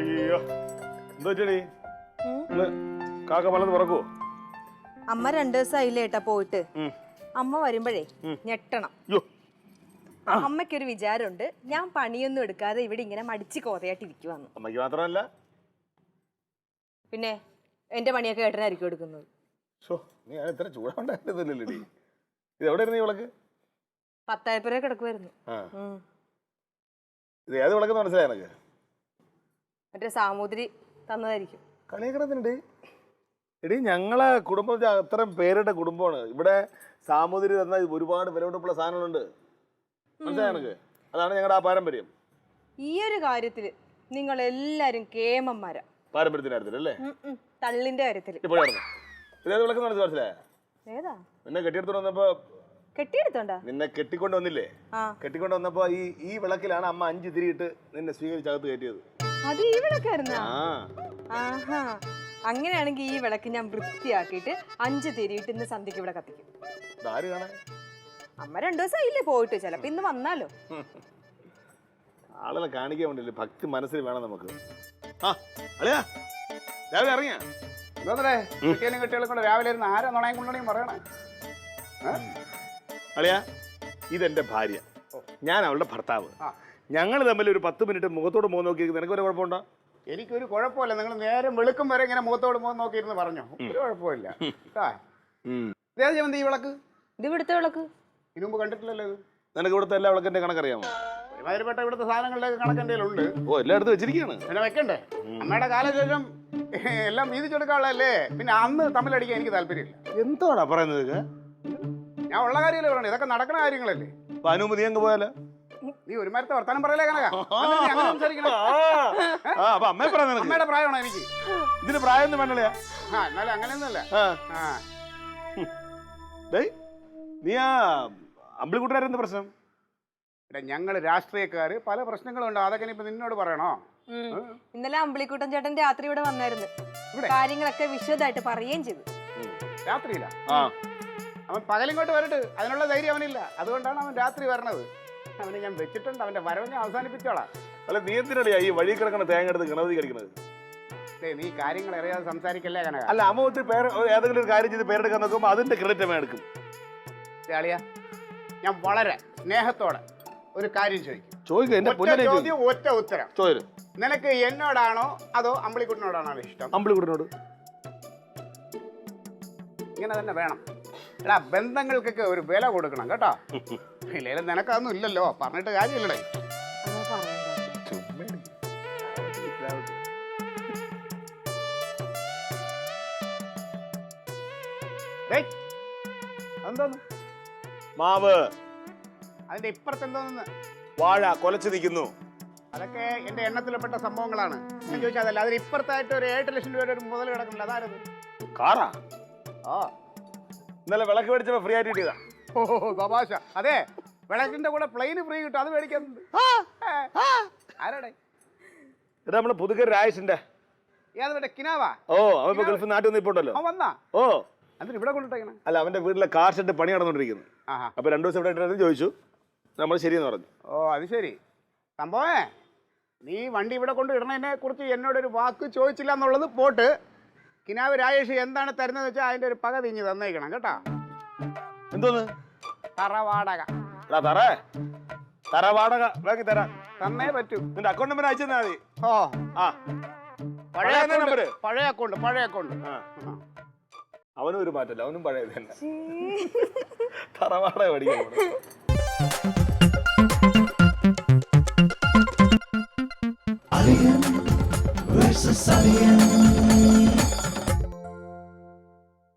അയ്യോ എന്താ വെച്ചടി കാക്ക പലത് പറക്കുവോ? അമ്മ 2 ദിവസമായില്ലേ ഏട്ടാ പോയിട്ട്. അമ്മ വരുമ്പോഴേ ഞെട്ടണം. അമ്മയ്ക്കൊരു വിചാരമുണ്ട്, ഞാൻ പണിയൊന്നും എടുക്കാതെ ഇവിടെ ഇങ്ങനെ മടിച്ച് കോതയായിട്ടിരിക്കുവാന്ന്. അമ്മയ്ക്ക് മാത്രമല്ല പിന്നെ എന്റെ പണിയൊക്കെ ഏട്ടനായിരിക്കും എടുക്കുന്നത്. നീ ഇത്ര ചൂടാവണ്ടല്ലേ? ഇത് എവിടെ ഇരുന്നു ഈ വിളക്ക്? പത്തായപ്പുര കിടക്കുമായിരുന്നു. ഇത് ഏത് വിളക്കെന്ന് മനസ്സിലായി എനക്ക്? മറ്റേ സാമൂതിരി തന്നതായിരിക്കും. കളിയാക്കണത്തിനുണ്ട് എടി, ഞങ്ങളെ കുടുംബം അത്രയും പേരുടെ കുടുംബമാണ്. ഇവിടെ സാമൂതിരി തന്ന ഒരുപാട് വിലപിടിപ്പുള്ള സാധനങ്ങളുണ്ട്, മനസ്സിലായി എനക്ക്? അതാണ് ഞങ്ങളുടെ ആ പാരമ്പര്യം. ഈ ഒരു കാര്യത്തില് നിങ്ങൾ എല്ലാരും കേമന്മാരാ. പാരമ്പര്യത്തിന്റെ കാര്യത്തിലല്ലേ? തള്ളിന്റെ കാര്യത്തില്. ഇപ്പോഴായിരുന്നു ഇതേത് വിളക്ക് മനസ്സിലായി? ഏതാ? നിന്നെ കെട്ടിയെടുത്തോണ്ട് വന്നപ്പോ കെട്ടിയെടുത്തോണ്ടാ? നിന്നെ കെട്ടിക്കൊണ്ട് വന്നില്ലേ? കെട്ടിക്കൊണ്ട് വന്നപ്പോ ഈ വിളക്കിലാണ് അമ്മ 5 തിരിയിട്ട് നിന്നെ സ്വീകരിച്ചകത്ത് കയറ്റിയത്. അത് ഈ വിളക്കായിരുന്നാ? ആഹാ, അങ്ങനെയാണെങ്കിൽ ഈ വിളക്ക് ഞാൻ വൃത്തിയാക്കിയിട്ട് 5 തിരിയിട്ട് ഇന്ന് സന്ധ്യക്ക് ഇവിടെ കത്തിക്കും. അമ്മ 2 ദിവസമായില്ലേ പോയിട്ട്, ചിലപ്പോ ഇന്ന് വന്നാലോ. ആളുകളെ കാണിക്കാൻ വേണ്ടില്ലേ, ഭക്തി മനസ്സിൽ വേണം നമുക്ക്. രാവിലെ ഇറങ്ങിയ കുട്ടികളും കൊണ്ട് രാവിലെ ഇരുന്ന് ആരാ നുണയും കൊണ്ടുണ്ടെങ്കിൽ പറയണേ. അളിയാ, ഇതെന്റെ ഭാര്യ, ഞാൻ അവളുടെ ഭർത്താവ്. ഞങ്ങൾ തമ്മിൽ ഒരു 10 മിനിറ്റ് മുഖത്തോട് മുഖം നോക്കിയിരിക്കുന്നത് നിനക്ക് ഒരു കുഴപ്പമുണ്ടോ? എനിക്കൊരു കുഴപ്പമില്ല. നിങ്ങൾ നേരം വെളുക്കും വരെ ഇങ്ങനെ മുഖത്തോട് മുഖം നോക്കിയിരുന്ന് പറഞ്ഞോ, ഒരു കുഴപ്പമില്ല. ഈ വിളക്ക് ഇത് ഇവിടുത്തെ വിളക്ക് ഇതിനു മുമ്പ് കണ്ടിട്ടില്ലല്ലോ. ഇത് നിനക്ക് ഇവിടുത്തെ എല്ലാ വിളക്കിന്റെ കണക്കറിയാമോ? ഒരുമാതിരിപ്പെട്ട ഇവിടുത്തെ സാധനങ്ങളുടെ കണക്കെന്റെ ഉണ്ട്. എല്ലായിടത്തും വെച്ചിരിക്കുകയാണ്. പിന്നെ വെക്കണ്ടേ? അമ്മയുടെ കാലശേഷം എല്ലാം വീതിച്ചെടുക്കാനുള്ളതല്ലേ. പിന്നെ അന്ന് തമ്മിലടിക്കാൻ എനിക്ക് താല്പര്യമില്ല. എന്തോടാ പറയുന്നത്? ഞാൻ ഉള്ള കാര്യമല്ലേ പറയണേ, ഇതൊക്കെ നടക്കുന്ന കാര്യങ്ങളല്ലേ. അനുമതി അങ്ങ് പോയാലോ? നീ ഒരു മരത്തെ വർത്താനം പറയലേ കണക്കാ. അമ്മയുടെ പ്രായമാണോ എനിക്ക്? ഇതിന് പ്രായമൊന്നും വേണ്ടല്ലേ? എന്നാലും അങ്ങനെയൊന്നുമല്ല. നീ ആ അമ്പിളിക്കുട്ടനാരെന്ത് പ്രശ്നം? ഞങ്ങള് രാഷ്ട്രീയക്കാര് പല പ്രശ്നങ്ങളുണ്ട്, അതൊക്കെ ഇപ്പൊ നിന്നോട് പറയണോ? ഇന്നലെ അമ്പിളിക്കുട്ടൻ ചേട്ടൻ രാത്രി ഇവിടെ വന്നായിരുന്നു, കാര്യങ്ങളൊക്കെ വിശദമായിട്ട് പറയുകയും ചെയ്തു. രാത്രിയില്ല? അവൻ പകലിങ്ങോട്ട് വരട്ട്, അതിനുള്ള ധൈര്യം അവനില്ല. അതുകൊണ്ടാണ് അവൻ രാത്രി വരണത്. അവനെ ഞാൻ വെച്ചിട്ടുണ്ട്, അവന്റെ വരവ് ഞാൻ അവസാനിപ്പിച്ചോളാം. അല്ല, നീ എന്തിനാണ് ഈ വഴി കിടക്കണ തേങ്ങ എടുത്ത് ഗണപതി കളിക്കുന്നത്? നീ കാര്യങ്ങൾ അറിയാതെ സംസാരിക്കല്ലേ കനക. അല്ല, അമ്മ ഏതെങ്കിലും ഒരു കാര്യം ചെയ്ത് പേരെടുക്കാൻ നോക്കുമ്പോൾ അതിന്റെ ക്രെഡിറ്റ് അമ്മ എടുക്കും. അളിയാ, ഞാൻ വളരെ സ്നേഹത്തോടെ ഒരു കാര്യം ചോദിക്കും. ഒറ്റ ഉത്തരം. നിനക്ക് എന്നോടാണോ അതോ അമ്പിളിക്കുട്ടനോടാണോ ഇഷ്ടം? അമ്പിളിക്കുട്ടനോട്. ഇങ്ങനെ തന്നെ വേണം. എടാ, ബന്ധങ്ങൾക്കൊക്കെ ഒരു വില കൊടുക്കണം കേട്ടോ. ഇല്ലെങ്കിലും നിനക്കതൊന്നും ഇല്ലല്ലോ, പറഞ്ഞിട്ട് കാര്യമില്ലടേ. എന്തോന്ന് മാവ്? അതിന്റെ ഇപ്പുറത്ത് എന്തോന്ന്? വാഴ കൊലച്ചു നിൽക്കുന്നു. അതൊക്കെ എന്റെ എണ്ണത്തിൽപ്പെട്ട സംഭവങ്ങളാണ്. ഞാൻ ചോദിച്ചാൽ അതല്ല, അതിന് ഇപ്പുറത്തായിട്ട് ഒരു 8 ലക്ഷം രൂപയുടെ ഒരു മുതൽ കിടക്കുന്നില്ല. അതാരത്? കാറാ? ഇന്നലെ വിളക്ക് മേടിച്ചപ്പോ ഫ്രീ ആയിട്ട് കിട്ടിയതാ. ഓ തമാശ. അതെ, വിളക്കിന്റെ കൂടെ പ്ലെയിന് ഫ്രീ കിട്ടും, അത് മേടിക്കുന്നുണ്ട്. ആരാടെ? നമ്മള് പുതുക്കൽ രാജേഷിന്റെ. ഏത് മറ്റേ കിനാവാ? അവൻ ഗൾഫ് നാട്ടിൽ നിന്ന് ഇപ്പൊ ഉണ്ടല്ലോ. വന്നാ? അതിന് ഇവിടെ കൊണ്ടിട്ടേക്കണേ? അല്ല, അവന്റെ വീട്ടിലെ കാർ ഷെഡ് പണി നടന്നുകൊണ്ടിരിക്കുന്നു. അപ്പൊ 2 ദിവസം ഇവിടെ ചോദിച്ചു, നമ്മൾ ശരിയെന്ന് പറഞ്ഞു. അത് ശരി. സംഭവേ, നീ വണ്ടി ഇവിടെ കൊണ്ട് ഇടണതിനെ കുറിച്ച് എന്നോടൊരു വാക്ക് ചോദിച്ചില്ല എന്നുള്ളത് പോട്ട്. കിനാവ് രാജേഷ് എന്താണ് തരുന്നത് വെച്ചാൽ അതിന്റെ ഒരു പക തിങ്ങി തന്നേക്കണം കേട്ടാ. എന്തോന്ന്? തറവാടക. തറവാടക വാങ്ങി തരാം. തന്നേ പറ്റൂ. നിന്റെ അക്കൗണ്ട് നമ്പർ അയച്ചു തന്നാ മതി. പഴയ അക്കൗണ്ട്. അവനും ഒരു മാറ്റല്ല, അവനും പഴയത് തന്നെ. തറവാടക പഠിക്കാൻ